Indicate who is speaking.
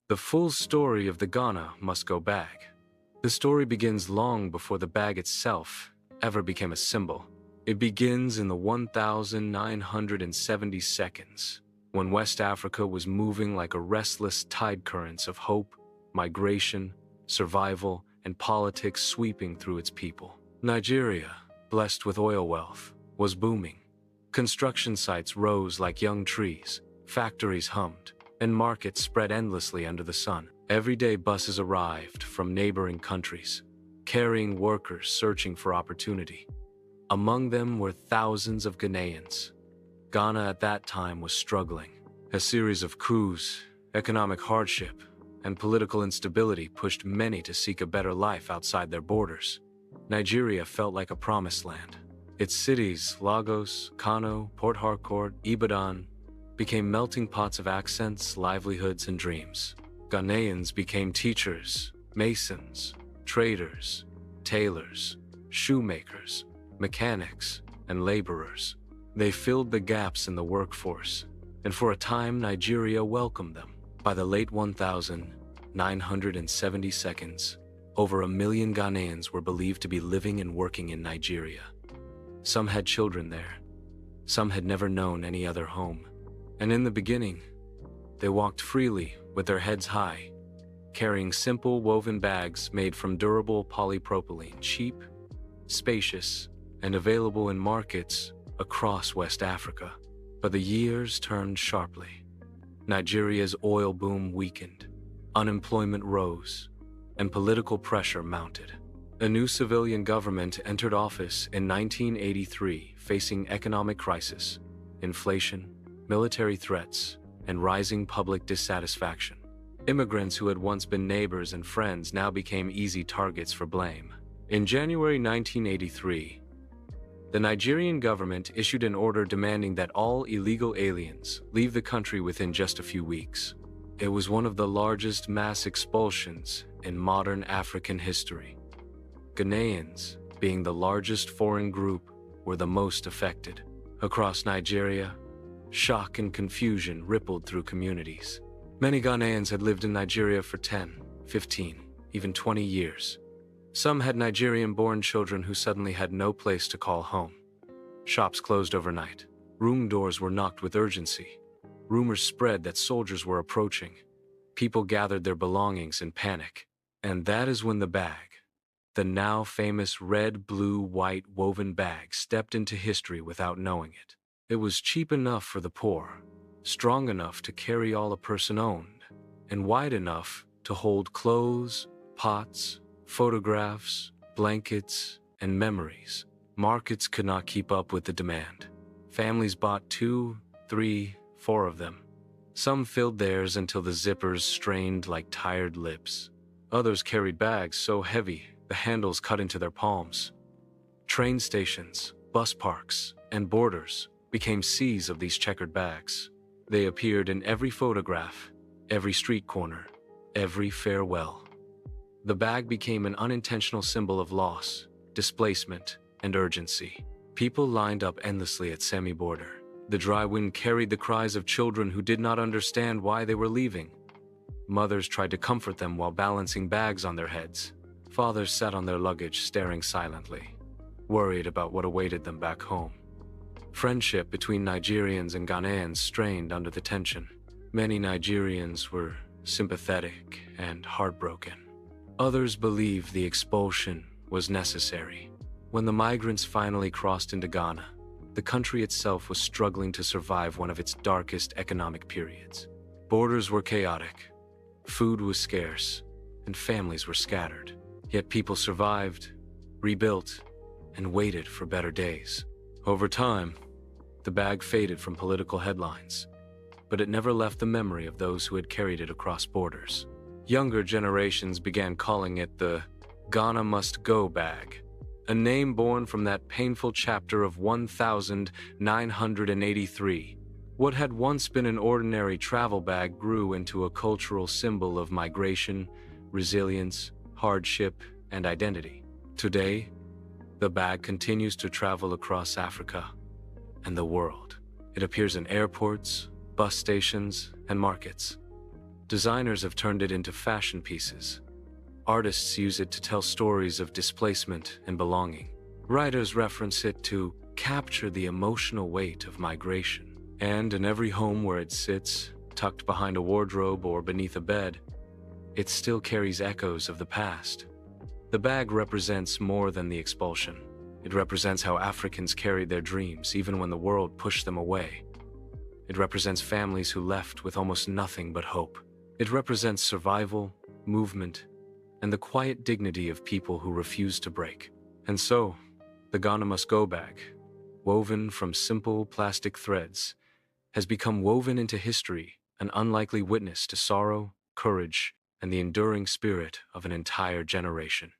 Speaker 1: The full story of the Ghana must-go bag. The story begins long before the bag itself ever became a symbol. It begins in the 1970 seconds, when West Africa was moving like a restless tide currents of hope, migration, survival, and politics sweeping through its people. Nigeria, blessed with oil wealth, was booming. Construction sites rose like young trees, factories hummed, and markets spread endlessly under the sun. Every day buses arrived from neighboring countries, carrying workers searching for opportunity. Among them were thousands of Ghanaians. Ghana at that time was struggling. A series of coups, economic hardship, and political instability pushed many to seek a better life outside their borders. Nigeria felt like a promised land. Its cities, Lagos, Kano, Port Harcourt, Ibadan, became melting pots of accents, livelihoods, and dreams. Ghanaians became teachers, masons, traders, tailors, shoemakers, mechanics, and laborers. They filled the gaps in the workforce, and for a time Nigeria welcomed them. By the late 1970 seconds, over 1 million Ghanaians were believed to be living and working in Nigeria. Some had children there. Some had never known any other home. And in the beginning, they walked freely with their heads high, carrying simple woven bags made from durable polypropylene, cheap, spacious, and available in markets across West Africa. But the years turned sharply. Nigeria's oil boom weakened, unemployment rose, and political pressure mounted. A new civilian government entered office in 1983, facing economic crisis, inflation, military threats, and rising public dissatisfaction. Immigrants who had once been neighbors and friends now became easy targets for blame. In January 1983, the Nigerian government issued an order demanding that all illegal aliens leave the country within just a few weeks. It was one of the largest mass expulsions in modern African history. Ghanaians, being the largest foreign group, were the most affected. Across Nigeria, shock and confusion rippled through communities. Many Ghanaians had lived in Nigeria for 10, 15, even 20 years. Some had Nigerian-born children who suddenly had no place to call home. Shops closed overnight. Room doors were knocked with urgency. Rumors spread that soldiers were approaching. People gathered their belongings in panic. And that is when the bag, the now famous red, blue, white woven bag, stepped into history without knowing it. It was cheap enough for the poor, strong enough to carry all a person owned, and wide enough to hold clothes, pots, photographs, blankets, and memories. Markets could not keep up with the demand. Families bought 2, 3, 4 of them. Some filled theirs until the zippers strained like tired lips. Others carried bags so heavy the handles cut into their palms. Train stations, bus parks, and borders became seas of these checkered bags. They appeared in every photograph, every street corner, every farewell. The bag became an unintentional symbol of loss, displacement, and urgency. People lined up endlessly at semi-border. The dry wind carried the cries of children who did not understand why they were leaving. Mothers tried to comfort them while balancing bags on their heads. Fathers sat on their luggage staring silently, worried about what awaited them back home. Friendship between Nigerians and Ghanaians strained under the tension. Many Nigerians were sympathetic and heartbroken. Others believed the expulsion was necessary. When the migrants finally crossed into Ghana, the country itself was struggling to survive one of its darkest economic periods. Borders were chaotic, food was scarce, and families were scattered. Yet people survived, rebuilt, and waited for better days. Over time, the bag faded from political headlines, but it never left the memory of those who had carried it across borders. Younger generations began calling it the Ghana Must Go bag, a name born from that painful chapter of 1983. What had once been an ordinary travel bag grew into a cultural symbol of migration, resilience, hardship, and identity. Today, the bag continues to travel across Africa and the world. It appears in airports, bus stations, and markets. Designers have turned it into fashion pieces. Artists use it to tell stories of displacement and belonging. Writers reference it to capture the emotional weight of migration. And in every home where it sits, tucked behind a wardrobe or beneath a bed, it still carries echoes of the past. The bag represents more than the expulsion. It represents how Africans carried their dreams even when the world pushed them away. It represents families who left with almost nothing but hope. It represents survival, movement, and the quiet dignity of people who refuse to break. And so, the Ghana Must Go bag, woven from simple plastic threads, has become woven into history, an unlikely witness to sorrow, courage, and the enduring spirit of an entire generation.